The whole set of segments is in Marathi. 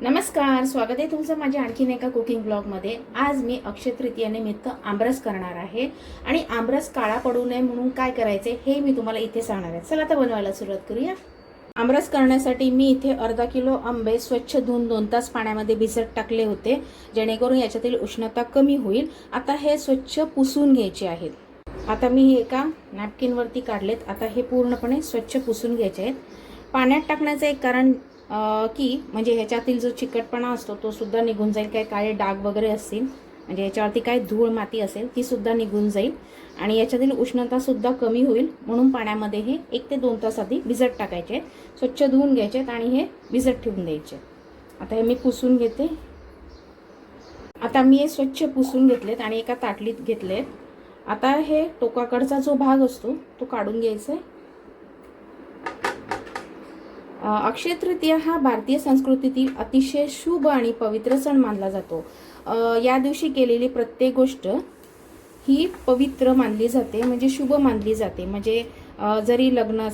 नमस्कार, स्वागत आहे तुमचं माझ्या आणखीन एका कुकिंग ब्लॉगमध्ये। आज मी अक्षय तृतीयेनिमित्त आमरस करणार आहे आणि आमरस काळा पडू नये म्हणून काय करायचे हे मी तुम्हाला इथे सांगणार आहे। चला आता बनवायला सुरुवात करूया। आमरस करण्यासाठी मी इथे अर्धा किलो आंबे स्वच्छ धुवून 2 तास पाण्यामध्ये भिजत टाकले होते, जेणेकरून याच्यातील उष्णता कमी होईल। आता हे स्वच्छ पुसून घ्यायचे आहेत। आता मी हे एका नॅपकिनवरती काढलेत। आता हे पूर्णपणे स्वच्छ पुसून घ्यायचे आहेत। पाण्यात टाकण्याचं एक कारण की म्हणजे ह्याच्यातील जो चिकटपणा असतो तो सुद्धा निघून जाईल। काही काळे डाग वगैरे असतील म्हणजे याच्यावरती काही धूळ माती असेल ती सुद्धा निघून जाईल आणि याच्यातील उष्णता सुद्धा कमी होईल, म्हणून पाण्यामध्ये हे 1 ते 2 तास आधी भिजत टाकायचे। स्वच्छ धुवून घ्यायचे आणि हे भिजत ठेवून द्यायचे। आता हे मी पुसून घेते। आता मी हे स्वच्छ पुसून घेतलेत आणि एका ताटलीत घेतलेत। आता हे टोकाकडचा जो भाग असतो तो काढून घ्यायचा आहे। अक्षय तृतीया हा भारतीय संस्कृतीतील अतिशय शुभ आणि पवित्र सण मानला जातो। या दिवशी केलेली प्रत्येक गोष्ट ही पवित्र मानली जाते, म्हणजे शुभ मानली जाते। म्हणजे जरी लग्न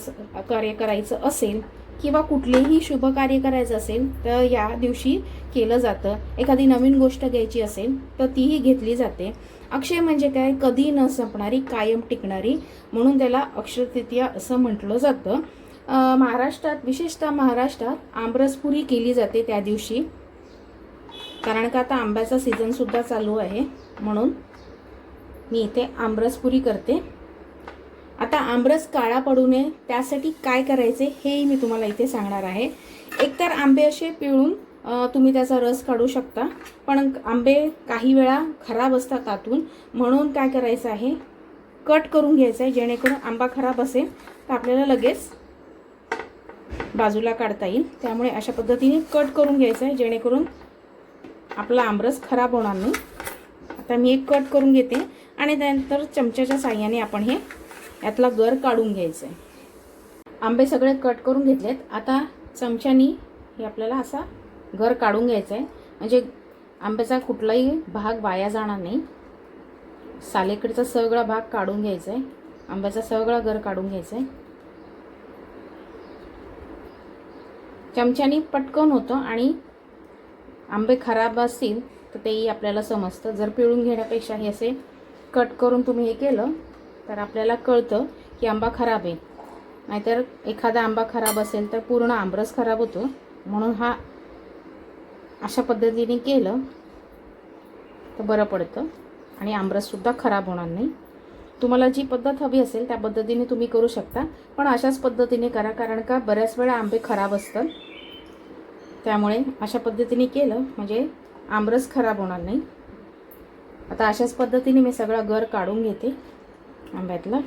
कार्य करायचं असेल किंवा कुठलेही शुभ कार्य करायचं असेल तर या दिवशी केलं जातं। एखादी नवीन गोष्ट घ्यायची असेल तर तीही घेतली जाते। अक्षय म्हणजे काय, कधी न संपणारी, कायम टिकणारी, म्हणून त्याला अक्षय तृतीया असं म्हटलं जातं। महाराष्ट्रात, विशेषतः महाराष्ट्रात आमरसपुरी केली जाते त्या दिवशी, कारण का आता आंब्याचा सीझन सुद्धा चालू आहे, म्हणून मी इथे आमरसपुरी करते। आता आमरस काळा पडू नये त्यासाठी काय करायचे हेही मी तुम्हाला इथे सांगणार आहे। एकतर आंबे असे पिळून तुम्ही त्याचा रस काढू शकता, पण आंबे काही वेळा खराब असतात आतून, म्हणून काय करायचं आहे, कट करून घ्यायचं आहे। जेणेकरून आंबा खराब असेल तर आपल्याला लगेच बाजूला काढता येईल। त्यामुळे अशा पद्धतीने कट करून घ्यायचं आहे, जेणेकरून आपला आमरस खराब होणार नाही। आता मी एक कट करून घेते आणि त्यानंतर चमच्याच्या साहाय्याने आपण हे यातला गर काढून घ्यायचं आहे। आंबे सगळे कट करून घेतलेत। आता चमच्यानी हे आपल्याला असा गर काढून घ्यायचा आहे, म्हणजे आंब्याचा कुठलाही भाग वाया जाणार नाही। सालेकडचा सगळा भाग काढून घ्यायचा आहे, आंब्याचा सगळा गर काढून घ्यायचा आहे। चमच्यानी पटकन होतं आणि आंबे खराब असतील तर तेही आपल्याला समजतं। जर पिळून घेण्यापेक्षा हे असे कट करून तुम्ही हे केलं तर आपल्याला कळतं की आंबा खराब आहे। नाहीतर एखादा आंबा खराब असेल तर पूर्ण आमरस खराब होतो, म्हणून हा अशा पद्धतीने केलं तर बरं पडतं आणि आमरससुद्धा खराब होणार नाही। तुम्हाला जी पद्धत हवी असेल त्या पद्धतीने तुम्ही करू शकता, पण अशाच पद्धतीने करा, कारण का बऱ्याच वेळा आंबे खराब असतात। त्यामुळे अशा पद्धतीने केलं म्हणजे आमरस खराब होणार नाही। आता अशाच पद्धतीने मी सगळा गर काढून घेते आंब्यातला।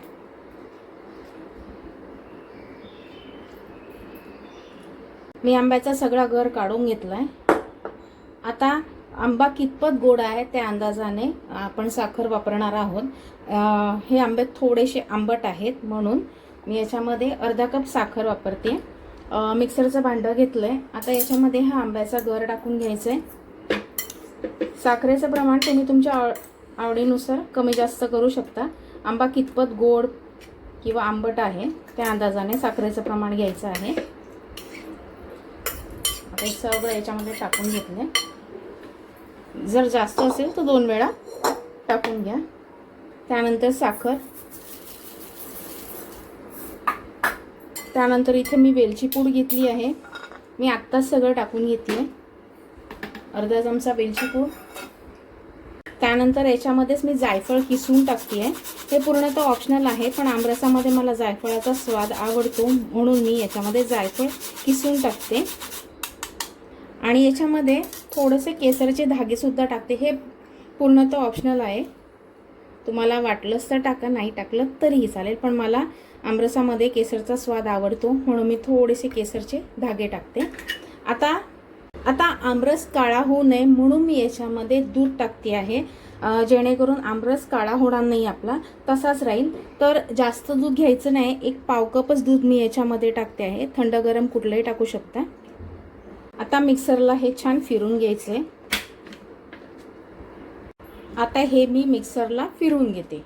मी आंब्याचा सगळा गर काढून घेतलाय। आता आंबा कितपत गोड आहे त्या अंदाजाने आपण साखर वापरणार आहोत। हे आंबे थोडेसे आंबट आहेत, म्हणून मी याच्यामध्ये अर्धा कप साखर वापरते। मिक्सरचं भांडं घेतलंय। आता याच्यामध्ये हा आंब्याचा गर टाकून घ्यायचा आहे। साखरेचं प्रमाण तुम्ही तुमच्या आवडीनुसार कमी जास्त करू शकता। आंबा कितपत गोड किंवा आंबट आहे त्या अंदाजाने साखरेचं प्रमाण घ्यायचं आहे। आता हे सगळं याच्यामध्ये टाकून घेतलंय। जर जास्त असेल तर 2 वेळा टाकून घ्या। त्यानंतर साखर, त्यानंतर इथे मी वेलची पूड घेतली आहे। मी आत्ताच सगळं टाकून घेतली आहे, अर्धा चमचा वेलची पूड। त्यानंतर याच्यामध्येच मी जायफळ किसून टाकते आहे। हे पूर्णतः ऑप्शनल आहे, पण आमरसामध्ये मला जायफळाचा स्वाद आवडतो, म्हणून मी याच्यामध्ये जायफळ किसून टाकते। आणि याच्यामध्ये थोडेसे केसरचे धागेसुद्धा टाकते। हे पूर्णतः ऑप्शनल आहे, तुम्हाला वाटलंच तर टाका, नाही टाकलं तरीही चालेल, पण मला आमरसामध्ये केसरचा स्वाद आवडतो, म्हणून मी थोडेसे केसरचे धागे टाकते। आता आमरस काळा होऊ नये म्हणून मी याच्यामध्ये दूध टाकते आहे, जेणेकरून आमरस काळा होणार नाही, आपला तसाच राहील। तर जास्त दूध घ्यायचं नाही, 1 पाव कपच दूध मी याच्यामध्ये टाकते आहे। थंड गरम कुठलंही टाकू शकता। आता मिक्सरला हे छान फिरून घ्यायचे। आता हे मी मिक्सरला फिरून घेते।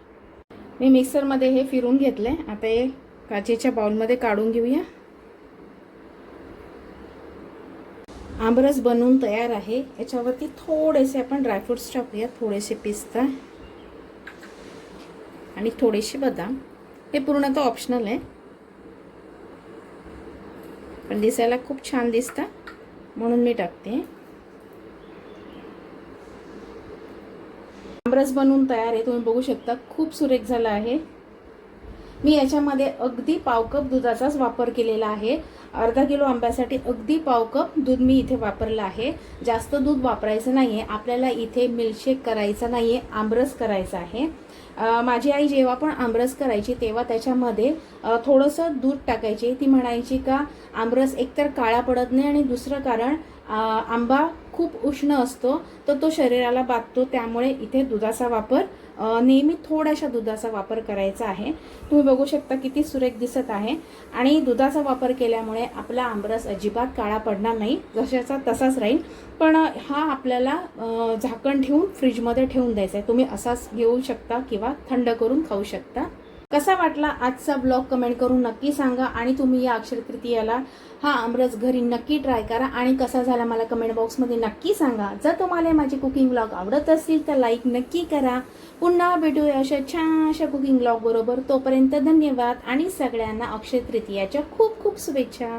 मी मिक्सरमध्ये हे फिरून घेतले। आता हे काचेच्या बाउलमध्ये काढून घेऊया। आमरस बनवून तयार आहे. याच्यावरती थोडेसे आपण ड्रायफ्रुट्स टाकूया, थोडेसे पिस्ता आणि थोडेसे बदाम. हे पूर्णतः ऑप्शनल आहे, पण दिसायला खूप छान दिसतं म्हणून मी टाकते. आमरस बनवून तयार आहे. तुम्ही बघू शकता खूप सुरेख झाला आहे. मी याच्यामध्ये अगदी पाव कप दुधाचाच वापर केलेला आहे. अर्धा किलो आंब्यासाठी अगदी पाव कप दूध मी इथे वापरलं आहे. जास्त दूध वापरायचं नाही आहे. आपल्याला इथे मिल्कशेक करायचा नाही आहे, आमरस करायचा आहे. माझी आई जेव्हा पण आमरस करायची तेव्हा त्याच्यामध्ये थोडंसं दूध टाकायचे. ती म्हणायची का आमरस एकतर काळा पडत नाही आणि दुसरं कारण आंबा खूप उष्ण असतो तर तो शरीराला बाधतो. त्यामुळे इथे दुधाचा वापर नेहमी थोड्याशा दुधाचा वापर करायचा आहे. तुम्ही बघू शकता किती सुरेख दिसत आहे. आणि दुधाचा वापर केल्यामुळे आपला आमरस अजिबात काळा पडणार नाही, जशाचा तसाच राहील. पण हा आपल्याला झाकण ठेवून फ्रीजमध्ये ठेवून द्यायचा आहे. तुम्ही असाच घेऊ शकता किंवा थंड करून खाऊ शकता. कसा वाटला आजचा ब्लॉग कमेंट करून नक्की सांगा. आणि तुम्ही या अक्षय तृतीयाला हा आमरस घरी नक्की ट्राय करा आणि कसा झाला मला कमेंट बॉक्समध्ये नक्की सांगा. जर तुम्हाला माझे कुकिंग ब्लॉग आवडत असतील तर लाईक नक्की करा. पुन्हा भेटूया अशा छानशा कुकिंग ब्लॉग बरोबर. तोपर्यंत धन्यवाद आणि सगळ्यांना अक्षय तृतीयाच्या खूप खूप शुभेच्छा.